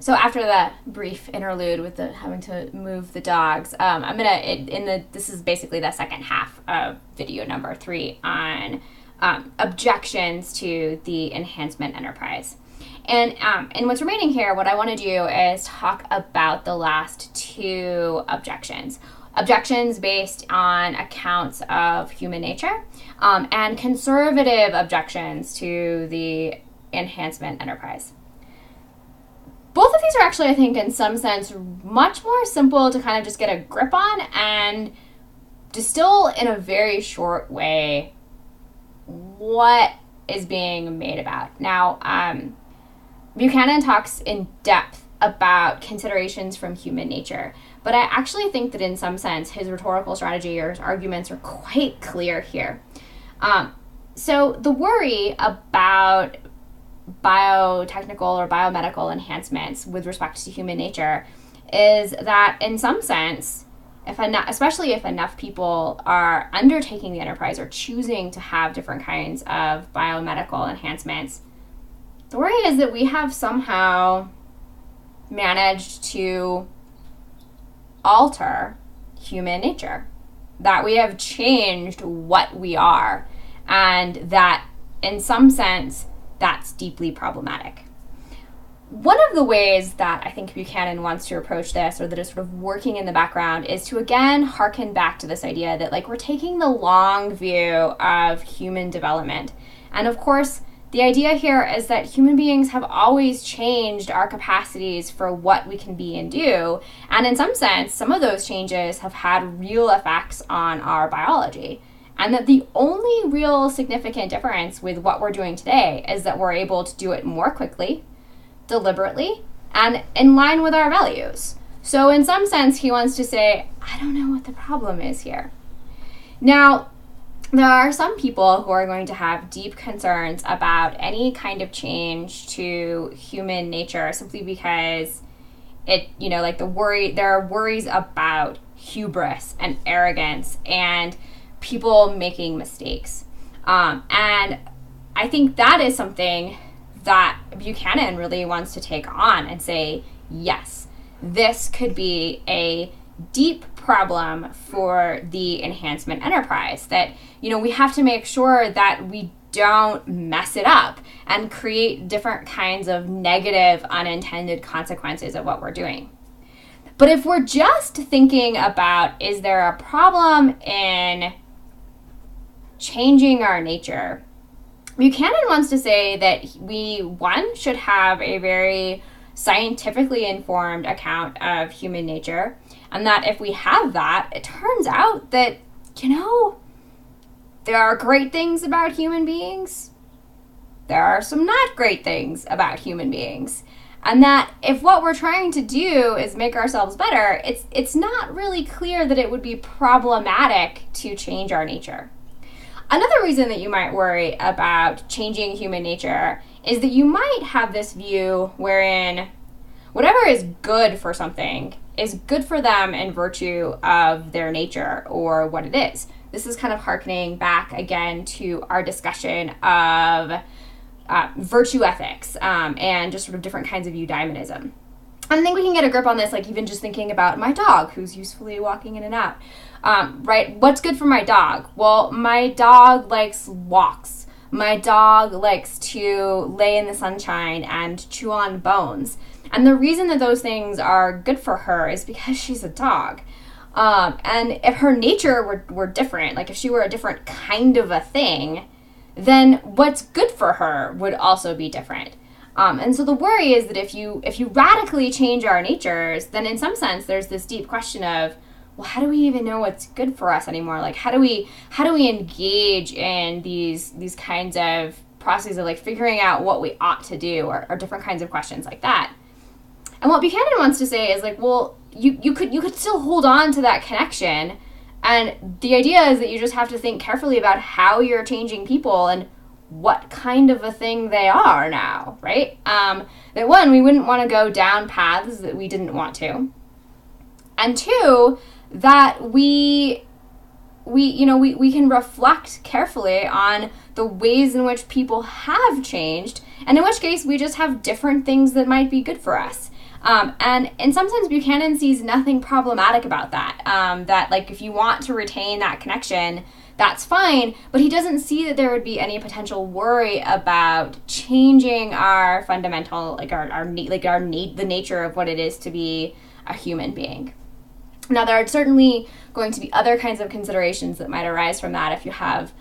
So after the brief interlude with the having to move the dogs, this is basically the second half of video number 3 on objections to the enhancement enterprise. And in what's remaining here, what I want to do is talk about the last 2 objections. Objections based on accounts of human nature, and conservative objections to the enhancement enterprise. Both of these are actually, I think, in some sense, much more simple to kind of just get a grip on and distill in a very short way what is being made about. Now, Buchanan talks in depth about considerations from human nature, but I actually think that in some sense his rhetorical strategy or his arguments are quite clear here. So the worry about biotechnical or biomedical enhancements with respect to human nature is that in some sense, especially if enough people are undertaking the enterprise or choosing to have different kinds of biomedical enhancements, the worry is that we have somehow managed to alter human nature, that we have changed what we are, and that in some sense that's deeply problematic. One of the ways that I think Buchanan wants to approach this, or that is sort of working in the background, is to again harken back to this idea that like we're taking the long view of human development. And of course, the idea here is that human beings have always changed our capacities for what we can be and do. And in some sense, some of those changes have had real effects on our biology. And that the only real significant difference with what we're doing today is that we're able to do it more quickly, deliberately, and in line with our values. So in some sense, he wants to say, I don't know what the problem is here. Now, there are some people who are going to have deep concerns about any kind of change to human nature simply because there are worries about hubris and arrogance and people making mistakes. And I think that is something that Buchanan really wants to take on and say, yes, this could be a deep problem for the enhancement enterprise, that, we have to make sure that we don't mess it up and create different kinds of negative unintended consequences of what we're doing. But if we're just thinking about, is there a problem in changing our nature, Buchanan wants to say that we, should have a very scientifically informed account of human nature, and that if we have that, it turns out that, there are great things about human beings. There are some not great things about human beings. And that if what we're trying to do is make ourselves better, it's not really clear that it would be problematic to change our nature. Another reason that you might worry about changing human nature is that you might have this view wherein whatever is good for something is good for them in virtue of their nature or what it is. This is kind of hearkening back again to our discussion of virtue ethics and just sort of different kinds of eudaimonism. I think we can get a grip on this, like even just thinking about my dog who's usefully walking in and out. Right? What's good for my dog? Well, my dog likes walks. My dog likes to lay in the sunshine and chew on bones. And the reason that those things are good for her is because she's a dog. And if her nature were different, like if she were a different kind of a thing, then what's good for her would also be different. And so the worry is that if you radically change our natures, then in some sense there's this deep question of, well, how do we even know what's good for us anymore? Like how do we engage in these kinds of processes of like figuring out what we ought to do or different kinds of questions like that? And what Buchanan wants to say is like, well, you could still hold on to that connection, and the idea is that you just have to think carefully about how you're changing people and what kind of a thing they are now, right? That one, we wouldn't want to go down paths that we didn't want to, and two, that we can reflect carefully on the ways in which people have changed, and in which case we just have different things that might be good for us. And in some sense, Buchanan sees nothing problematic about that. That, like, if you want to retain that connection, that's fine, but he doesn't see that there would be any potential worry about changing our fundamental, like, the nature of what it is to be a human being. Now, there are certainly going to be other kinds of considerations that might arise from that if you have,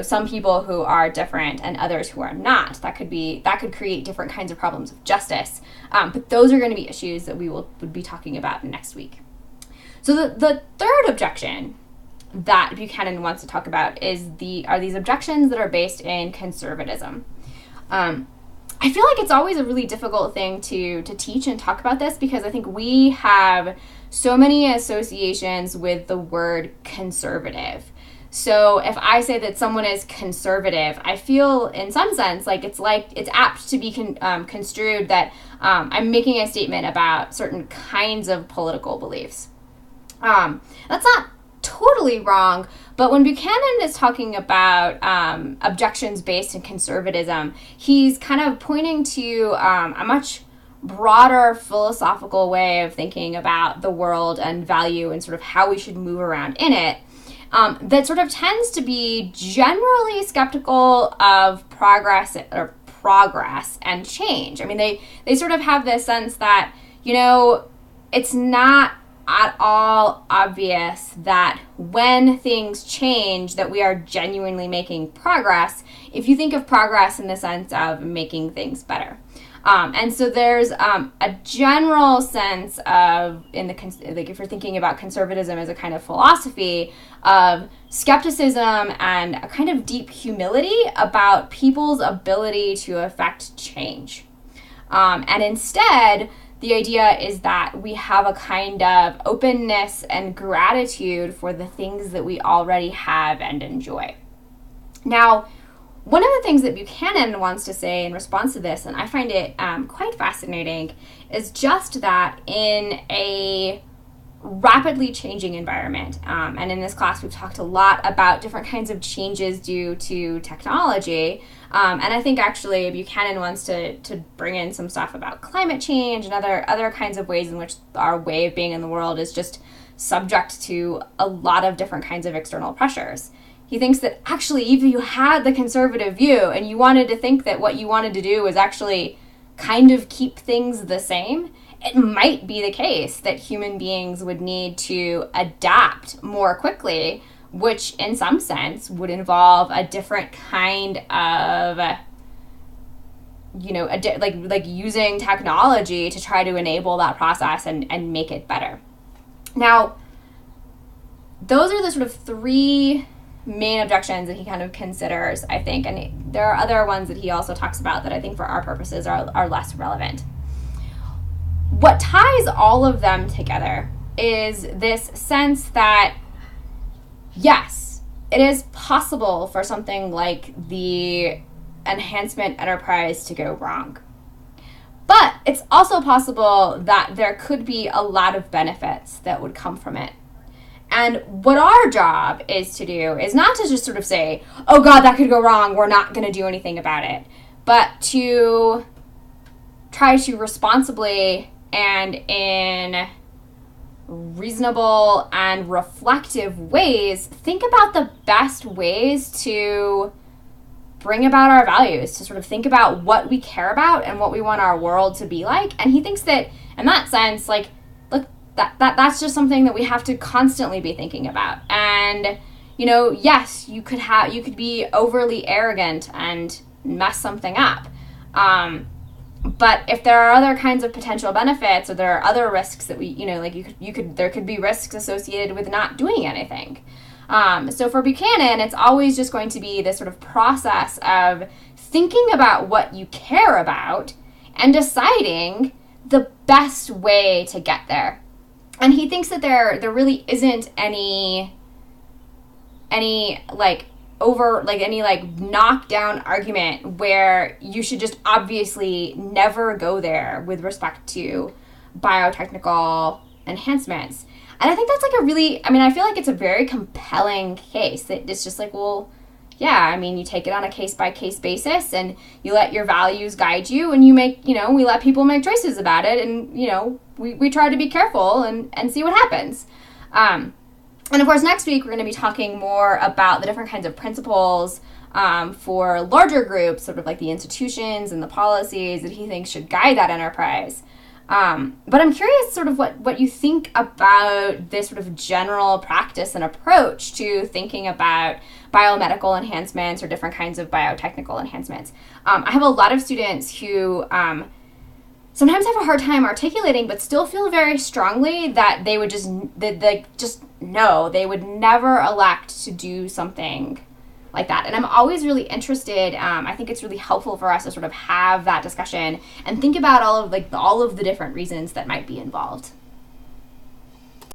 some people who are different and others who are not. That could create different kinds of problems of justice. But those are going to be issues that we would be talking about next week. So the third objection that Buchanan wants to talk about are these objections that are based in conservatism. I feel like it's always a really difficult thing to teach and talk about this, because I think we have so many associations with the word conservative. So if I say that someone is conservative, I feel in some sense like it's apt to be construed that I'm making a statement about certain kinds of political beliefs. That's not totally wrong, but when Buchanan is talking about objections based in conservatism, he's kind of pointing to a much broader philosophical way of thinking about the world and value and sort of how we should move around in it, that sort of tends to be generally skeptical of progress and change. I mean, they sort of have this sense that, it's not at all obvious that when things change that we are genuinely making progress, if you think of progress in the sense of making things better. And so there's a general sense of, if you're thinking about conservatism as a kind of philosophy, of skepticism and a kind of deep humility about people's ability to affect change. And instead, the idea is that we have a kind of openness and gratitude for the things that we already have and enjoy. Now, one of the things that Buchanan wants to say in response to this, and I find it quite fascinating, is just that in a rapidly changing environment, and in this class we've talked a lot about different kinds of changes due to technology, and I think actually Buchanan wants to bring in some stuff about climate change and other kinds of ways in which our way of being in the world is just subject to a lot of different kinds of external pressures. He thinks that actually, if you had the conservative view and you wanted to think that what you wanted to do was actually kind of keep things the same, it might be the case that human beings would need to adapt more quickly, which in some sense would involve a different kind of, like using technology to try to enable that process and make it better. Now, those are the sort of three main objections that he kind of considers, I think, and there are other ones that he also talks about that I think for our purposes are less relevant. What ties all of them together is this sense that, yes, it is possible for something like the enhancement enterprise to go wrong. But it's also possible that there could be a lot of benefits that would come from it. And what our job is to do is not to just sort of say, oh God, that could go wrong, we're not going to do anything about it, but to try to responsibly and in reasonable and reflective ways think about the best ways to bring about our values, to sort of think about what we care about and what we want our world to be like. And he thinks that in that sense, like, look, that's just something that we have to constantly be thinking about. And, yes, you could be overly arrogant and mess something up. But if there are other kinds of potential benefits, or there are other risks that there could be risks associated with not doing anything. So for Buchanan, it's always just going to be this sort of process of thinking about what you care about and deciding the best way to get there. And he thinks that there really isn't any knockdown argument where you should just obviously never go there with respect to biotechnical enhancements. And I think that's I feel like it's a very compelling case that it's just like, well, yeah, I mean, you take it on a case-by-case basis, and you let your values guide you, and you make, we let people make choices about it, and, we try to be careful and see what happens. And of course, next week, we're going to be talking more about the different kinds of principles for larger groups, sort of like the institutions and the policies that he thinks should guide that enterprise. But I'm curious sort of what you think about this sort of general practice and approach to thinking about biomedical enhancements or different kinds of biotechnical enhancements. I have a lot of students who sometimes have a hard time articulating, but still feel very strongly that they would just know they would never elect to do something like that. And I'm always really interested. I think it's really helpful for us to sort of have that discussion and think about all of the different reasons that might be involved.